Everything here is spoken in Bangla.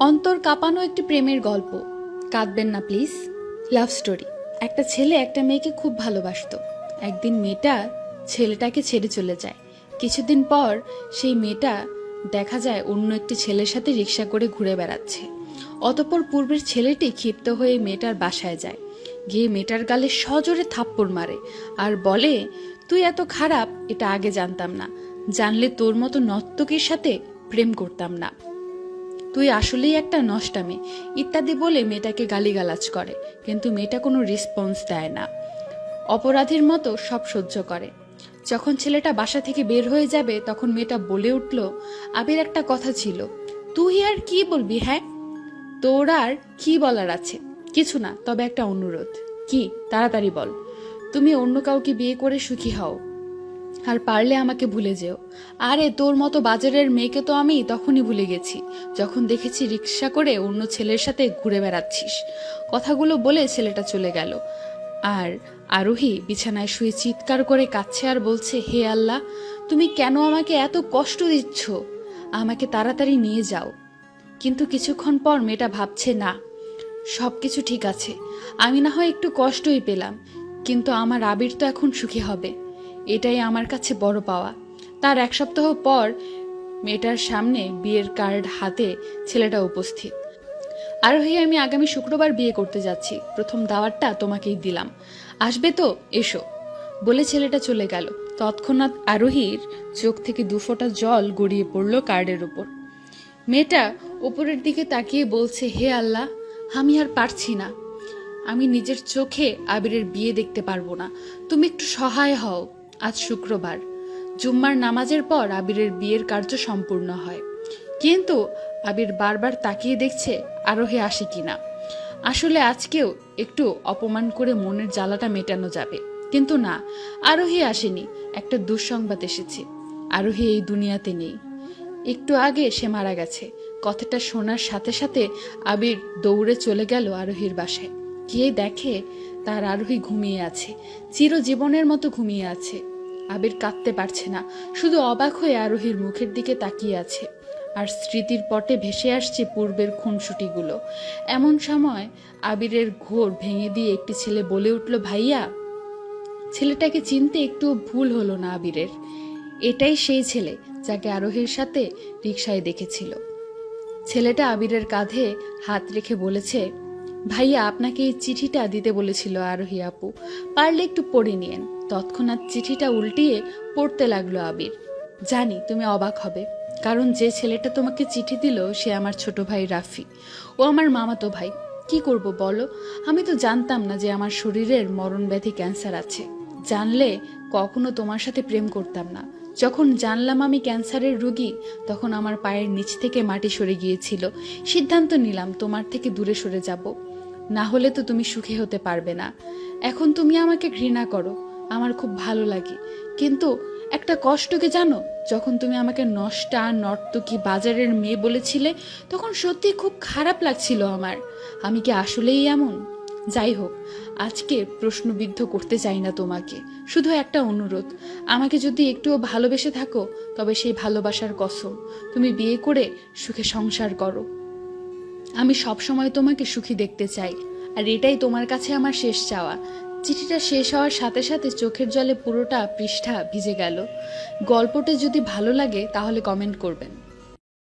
অন্তর কাঁপানো একটি প্রেমের গল্প। কাঁদবেন না প্লিজ। Love story. একটা ছেলে একটা মেয়েকে খুব ভালোবাসতো। একদিন মেয়েটা ছেলেটাকে ছেড়ে চলে যায়। কিছুদিন পর সেই মেয়েটা দেখা যায় অন্য একটি ছেলের সাথে রিক্সা করে ঘুরে বেড়াচ্ছে। অতঃপর পূর্বের ছেলেটি ক্ষিপ্ত হয়ে মেয়েটার বাসায় যায়। গিয়ে মেয়েটার গালে সজোরে থাপ্পড় মারে আর বলে, তুই এত খারাপ এটা আগে জানতাম না, জানলে তোর মতো নর্তকীর সাথে প্রেম করতাম না, তুই আসলেই একটা নষ্টামি ইত্যাদি বলে মেয়েটাকে গালিগালাজ করে। কিন্তু মেয়েটা কোনো রেসপন্স দেয় না, অপরাধীর মতো সব সহ্য করে। যখন ছেলেটা বাসা থেকে বের হয়ে যাবে তখন মেয়েটা বলে উঠল, আবির একটা কথা ছিল। তুই আর কি বলবি? হ্যাঁ, তোর আর কি বলার আছে? কিছু না, তবে একটা অনুরোধ। কি? তাড়াতাড়ি বল। তুমি অন্য কাউকে বিয়ে করে সুখী হও, আর পারলে আমাকে ভুলে যেও। আরে তোর মতো বাজারের মেয়েকে তো আমি তখনই ভুলে গেছি যখন দেখেছি রিক্সা করে অন্য ছেলের সাথে ঘুরে বেড়াচ্ছিস। কথাগুলো বলে ছেলেটা চলে গেল। আর আরোহী বিছানায় শুয়ে চিৎকার করে কাঁদছে আর বলছে, হে আল্লাহ, তুমি কেন আমাকে এত কষ্ট দিচ্ছ? আমাকে তাড়াতাড়ি নিয়ে যাও। কিন্তু কিছুক্ষণ পর মেয়েটা ভাবছে, না, সবকিছু ঠিক আছে, আমি না হয় একটু কষ্টই পেলাম, কিন্তু আমার আবির তো এখন সুখী হবে, এটাই আমার কাছে বড় পাওয়া। তার এক সপ্তাহ পর মেয়েটার সামনে বিয়ের কার্ড হাতে ছেলেটা উপস্থিত। আরোহী, আমি আগামী শুক্রবার বিয়ে করতে যাচ্ছি, প্রথম দাওয়াতটা তোমাকেই দিলাম, আসবে তো? এসো, বলে ছেলেটা চলে গেল। তৎক্ষণাৎ আরোহীর চোখ থেকে দুফোঁটা জল গড়িয়ে পড়ল কার্ডের উপর। মেয়েটা উপরের দিকে তাকিয়ে বলছে, হে আল্লাহ, আমি আর পারছি না, আমি নিজের চোখে আবিরের বিয়ে দেখতে পারবো না, তুমি একটু সহায় হও। আজ শুক্রবার, জুম্মার নামাজের পর আবিরের বিয়ের কার্য সম্পূর্ণ হয়। কিন্তু আবির বারবার তাকিয়ে দেখছে আরোহী আসে কিনা। আসলে আজকেও একটু অপমান করে মনের জ্বালাটা মেটানো যাবে, কিন্তু না, আরোহী আসেনি। একটা দুঃসংবাদ এসেছে, আরোহী এই দুনিয়াতে নেই। একটু আগে সে মারা গেছে। কথাটা শোনার সাথে সাথে আবির দৌড়ে চলে গেল আরোহীর বাসায়। গিয়ে দেখে তার আরোহী ঘুমিয়ে আছে, চিরজীবনের মতো ঘুমিয়ে আছে। আবির কাঁদতে পারছে না, শুধু অবাক হয়ে আরোহীর মুখের দিকে তাকিয়ে আছে। আর স্মৃতির পটে ভেসে আসছে পূর্বের খুনসুটিগুলো। এমন সময় আবিরের ঘোর ভেঙে দিয়ে একটি ছেলে বলে উঠল, ভাইয়া। ছেলেটাকে চিনতে একটু ভুল হলো না আবিরের। এটাই সেই ছেলে যাকে আরোহীর সাথে রিকশায় দেখেছিল। ছেলেটা আবিরের কাঁধে হাত রেখে বলেছে, ভাইয়া, আপনাকে এই চিঠিটা দিতে বলেছিল আরোহী আপু, পারলে একটু পড়ে নিয়েন। তৎক্ষণাৎ চিঠিটা উল্টিয়ে পড়তে লাগলো আবির। জানি তুমি অবাক হবে, কারণ যে ছেলেটা তোমাকে চিঠি দিল সে আমার ছোট ভাই রাফি। ও আমার মামাতো ভাই। কি করব বলো, আমি তো জানতাম না যে আমার শরীরের মরণ ব্যাধি ক্যান্সার আছে। জানলে কখনো তোমার সাথে প্রেম করতাম না। যখন জানলাম আমি ক্যান্সারের রোগী, তখন আমার পায়ের নিচ থেকে মাটি সরে গিয়েছিল। সিদ্ধান্ত নিলাম তোমার থেকে দূরে সরে যাব, না হলে তো তুমি সুখী হতে পারবে না। এখন তুমি আমাকে ঘৃণা করো, আমার খুব ভালো লাগে, কিন্তু একটা কষ্ট কি জানো? যখন তুমি আমাকে নষ্টা, নর্তকী, বাজারের মেয়ে বলেছিলে, তখন সত্যি খুব খারাপ লাগছিল আমার। আমি কি আসলেই এমন? যাই হোক, আজকে প্রশ্নবিদ্ধ করতে চাই না তোমাকে, শুধু একটা অনুরোধ, আমাকে যদি একটুও ভালোবেসে থাকো তবে সেই ভালোবাসার কসম, তুমি বিয়ে করে সুখে সংসার করো। আমি সবসময় তোমাকে সুখী দেখতে চাই, আর এটাই তোমার কাছে আমার শেষ চাওয়া। চিঠিটা শেষ হওয়ার সাথে সাথে চোখের জলে পুরোটা পৃষ্ঠা ভিজে গেল। গল্পটা যদি ভালো লাগে তাহলে কমেন্ট করবেন।